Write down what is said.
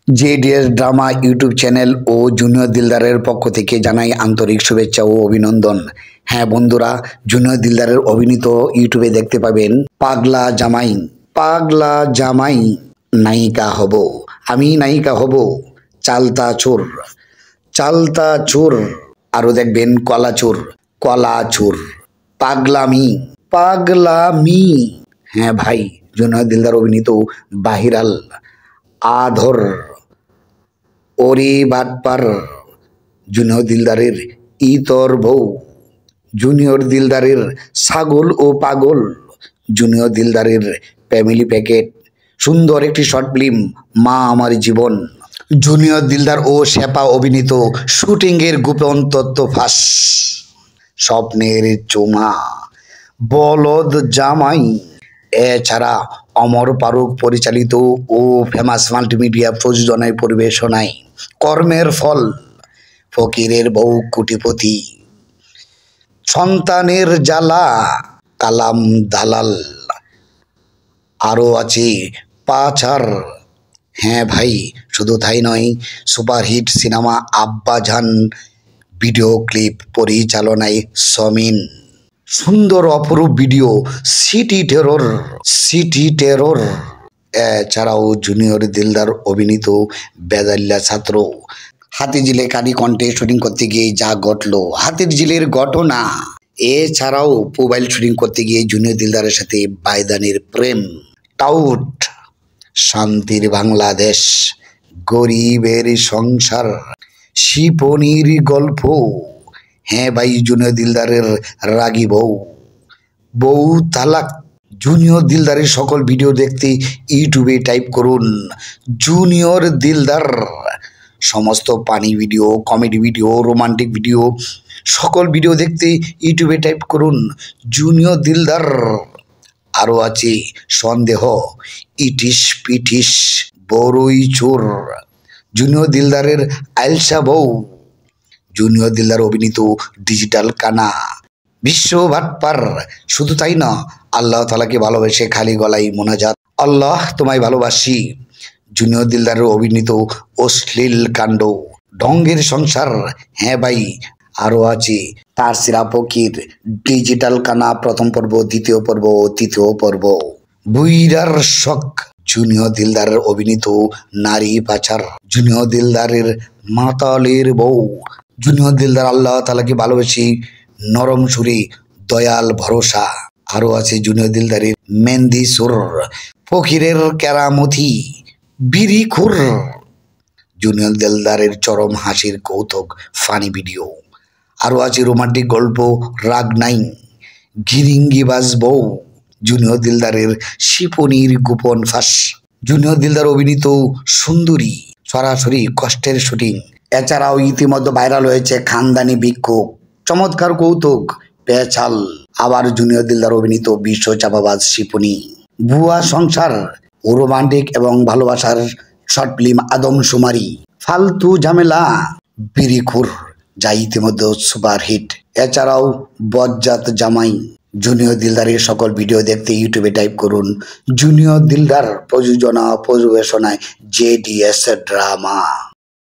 JDS drama YouTube channel ও junior দিলদারের পক্ষ থেকে জানাই আন্তরিক শুভেচ্ছা ও অভিনন্দন। হ্যাঁ বন্ধুরা, জুনিয়র দিলদারের অভিনীত ইউটিউবে দেখতে পাবেন পাগলা জামাই। পাগলা জামাই, নায়িকা হব, আমি নায়িকা হব, চালতা চোর, চালতা চোর। আরও দেখবেন কলা চোর, কলা চোর, পাগলামি, পাগলামি। হ্যাঁ ভাই, জুনিয়র দিলদার অভিনীত বাহিরাল, আধর, ওরে বাটপার, জুনিয়র দিলদারের ইতর বউ, জুনিয়র দিলদারের ছাগল ও পাগল, জুনিয়র দিলদারের ফ্যামিলি প্যাকেট, সুন্দর একটি শর্ট ফিল্ম মা আমার জীবন, জুনিয়র দিলদার ও শেপা অভিনীত শুটিংয়ের গোপন তথ্য ফাঁস, স্বপ্নের চোমা, বলদ জামাই। এছাড়া অমর ফারুক পরিচালিত ও ফেমাস মাল্টিমিডিয়া প্রযোজনায় পরিবেশনায় কর্মের ফল, ফকিরের বউ কোটিপতি, সন্তানের জ্বালা, কালাম দালাল। আরও আছে পাচার। হ্যাঁ ভাই, শুধু তাই নয়, সুপারহিট সিনেমা আব্বাজান ভিডিও ক্লিপ পরিচালনায় সমিন, সুন্দর অপরূপ video city terror, city terror. এছাড়াও জুনিয়র দিলদার অভিনীত বেদাল্লা ছাত্র, হাতিঝিলে কারি কণ্ঠে শুটিং করতে গিয়ে যা ঘটলো, হাতিঝিলের ঘটনা। এছাড়াও মোবাইল শুটিং করতে গিয়ে জুনিয়র দিলদারের সাথে বাইদানের প্রেম, টাউট, শান্তির বাংলাদেশ, গরিবের সংসার, শিপনির গল্প। হ্যাঁ ভাই, জুনিয়র দিলদারের রাগী বউ, বউ তালাক। জুনিয়র দিলদারের সকল ভিডিও দেখতে ইউটিউবে টাইপ করুন জুনিয়র দিলদার। সমস্ত পানি video, comedy video, romantic video, সকল ভিডিও দেখতে ইউটিউবে টাইপ করুন জুনিয়র দিলদার। আরও আছে সন্দেহ, ইটিস পিটিস, বড়ই চোর, জুনিয়র দিলদারের আইলসা বউ, জুনিয়র দিলদার অভিনীত ডিজিটাল কানা, বিশ্ব ভাটপার। শুধু তাই না, আল্লাহ তাআলাকে ভালোবেসে খালি গলায় মোনাজাত, আল্লাহ তোমায় ভালোবাসি, জুনিয়র দিলদারের অভিনীত অশ্লীল কাণ্ড, ঢঙ্গের সংসার। হ্যাঁ ভাই, আরও আছে তার সিরা ফকির, ডিজিটাল কানা প্রথম পর্ব, দ্বিতীয় পর্ব ও তৃতীয় পর্ব, বুইরার শখ, জুনিয়র দিলদারের অভিনীত নারী পাচার, জুনিয়র দিলদারের মাতালের বউ, জুনিয়র দিলদার আল্লাহ তাআলাকে ভালোবেসে নরম সুরে দয়াল ভরসা। আরও আছে জুনিয়র দিলদারের মেহেন্দি সুর, ফকিরের কেরামতি, বিড়িখুর, জুনিয়র দিলদারের চরম হাসির কৌতুক ফানি ভিডিও। আরও আছে রোমান্টিক গল্প রাগ নাই, গিরিঙ্গিবাজ বউ, জুনিয়র দিলদারের শিপনির গোপন ফাঁস, জুনিয়র দিলদার অভিনীত সুন্দরী, সরাসরি কষ্টের শুটিং। এছাড়াও ইতিমধ্যে ভাইরাল হয়েছে খানদানি বিক্ষোভ, চমৎকার কৌতুক পেছাল। আবার জুনিয়র দিলদার অভিনীত বিশ্ব চাপাবাজ শিপনি, ভুয়া সংসার, রোমান্টিক এবং ভালোবাসার শর্ট ফিল্ম আদমশুমারি, ফালতু ঝামেলা, বিড়িখুর, যা ইতিমধ্যে সুপারহিট। এছাড়াও বজ্জাত জামাই। জুনিয়র দিলদারের সকল ভিডিও দেখতে ইউটিউবে টাইপ করুন জুনিয়র দিলদার, প্রযোজনা পরিবেশনায় জেডিএস ড্রামা।